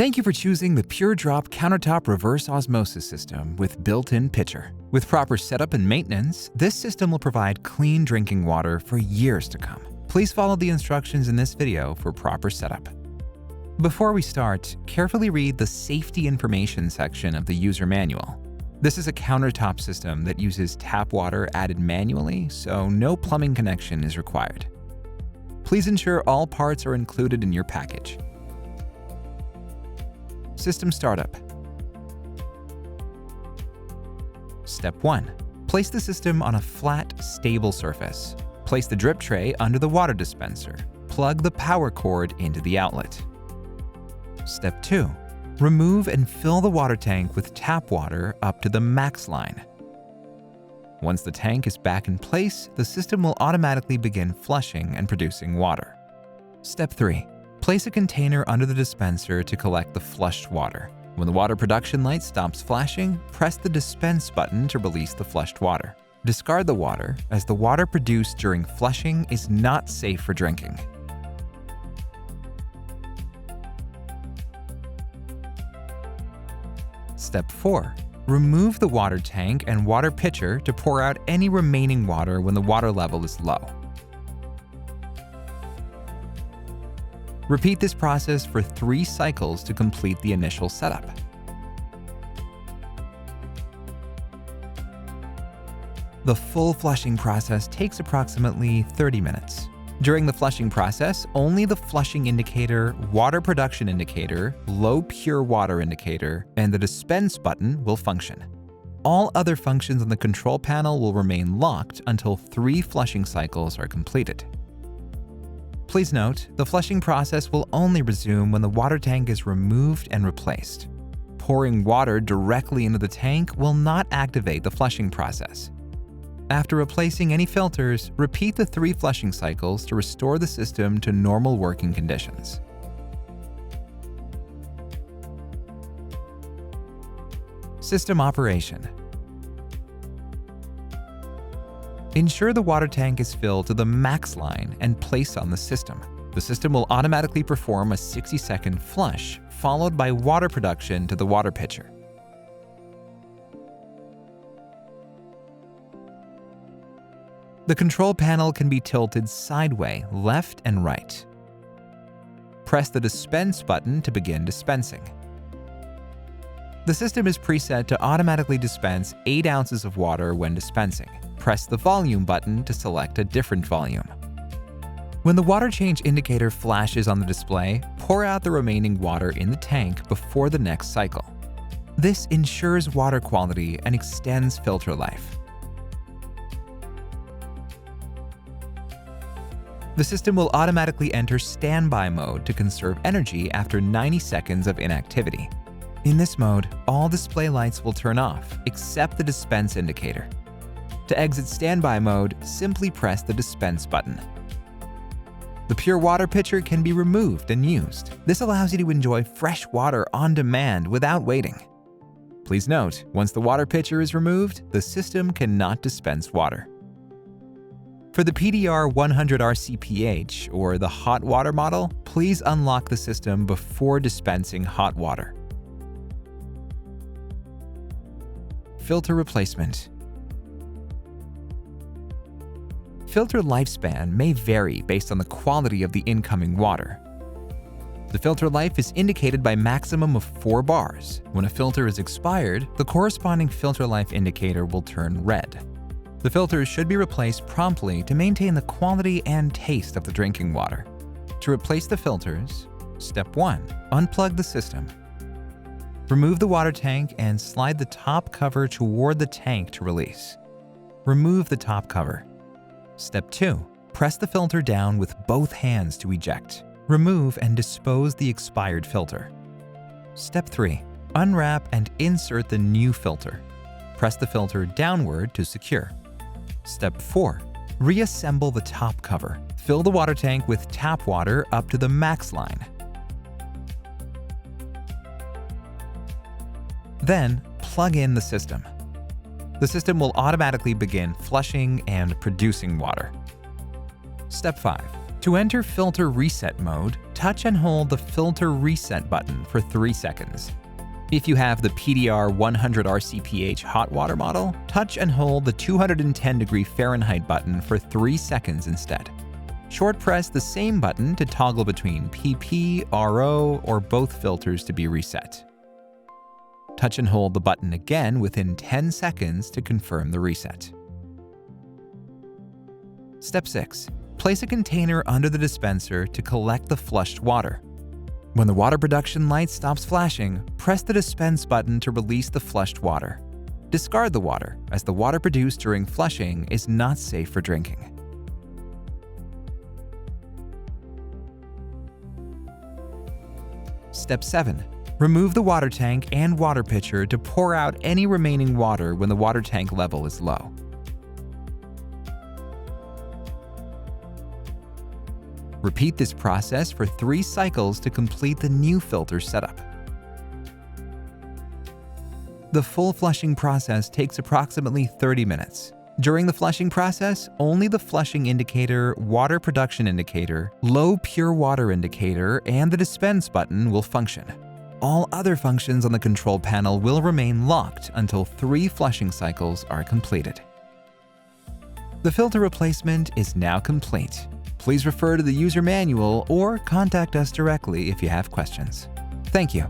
Thank you for choosing the PureDrop Countertop Reverse Osmosis System with built-in pitcher. With proper setup and maintenance, this system will provide clean drinking water for years to come. Please follow the instructions in this video for proper setup. Before we start, carefully read the safety information section of the user manual. This is a countertop system that uses tap water added manually, so no plumbing connection is required. Please ensure all parts are included in your package. System startup. Step 1. Place the system on a flat, stable surface. Place the drip tray under the water dispenser. Plug the power cord into the outlet. Step 2. Remove and fill the water tank with tap water up to the max line. Once the tank is back in place, the system will automatically begin flushing and producing water. Step 3. Place a container under the dispenser to collect the flushed water. When the water production light stops flashing, press the dispense button to release the flushed water. Discard the water, as the water produced during flushing is not safe for drinking. Step 4. Remove the water tank and water pitcher to pour out any remaining water when the water level is low. Repeat this process for 3 cycles to complete the initial setup. The full flushing process takes approximately 30 minutes. During the flushing process, only the flushing indicator, water production indicator, low pure water indicator, and the dispense button will function. All other functions on the control panel will remain locked until 3 flushing cycles are completed. Please note, the flushing process will only resume when the water tank is removed and replaced. Pouring water directly into the tank will not activate the flushing process. After replacing any filters, repeat the 3 flushing cycles to restore the system to normal working conditions. System operation. Ensure the water tank is filled to the max line and placed on the system. The system will automatically perform a 60-second flush, followed by water production to the water pitcher. The control panel can be tilted sideways, left and right. Press the dispense button to begin dispensing. The system is preset to automatically dispense 8 ounces of water when dispensing. Press the volume button to select a different volume. When the water change indicator flashes on the display, pour out the remaining water in the tank before the next cycle. This ensures water quality and extends filter life. The system will automatically enter standby mode to conserve energy after 90 seconds of inactivity. In this mode, all display lights will turn off except the dispense indicator. To exit standby mode, simply press the dispense button. The pure water pitcher can be removed and used. This allows you to enjoy fresh water on demand without waiting. Please note, once the water pitcher is removed, the system cannot dispense water. For the PDR-100RCP or the hot water model, please unlock the system before dispensing hot water. Filter replacement. Filter lifespan may vary based on the quality of the incoming water. The filter life is indicated by maximum of 4 bars. When a filter is expired, the corresponding filter life indicator will turn red. The filters should be replaced promptly to maintain the quality and taste of the drinking water. To replace the filters, Step 1. Unplug the system. Remove the water tank and slide the top cover toward the tank to release. Remove the top cover. Step 2. Press the filter down with both hands to eject. Remove and dispose the expired filter. Step 3. Unwrap and insert the new filter. Press the filter downward to secure. Step 4. Reassemble the top cover. Fill the water tank with tap water up to the max line. Then, plug in the system. The system will automatically begin flushing and producing water. Step 5. To enter filter reset mode, touch and hold the filter reset button for 3 seconds. If you have the PDR-100RCP hot water model, touch and hold the 210° Fahrenheit button for 3 seconds instead. Short press the same button to toggle between PP, RO, or both filters to be reset. Touch and hold the button again within 10 seconds to confirm the reset. Step 6. Place a container under the dispenser to collect the flushed water. When the water production light stops flashing, press the dispense button to release the flushed water. Discard the water, as the water produced during flushing is not safe for drinking. Step 7. Remove the water tank and water pitcher to pour out any remaining water when the water tank level is low. Repeat this process for 3 cycles to complete the new filter setup. The full flushing process takes approximately 30 minutes. During the flushing process, only the flushing indicator, water production indicator, low pure water indicator, and the dispense button will function. All other functions on the control panel will remain locked until 3 flushing cycles are completed. The filter replacement is now complete. Please refer to the user manual or contact us directly if you have questions. Thank you.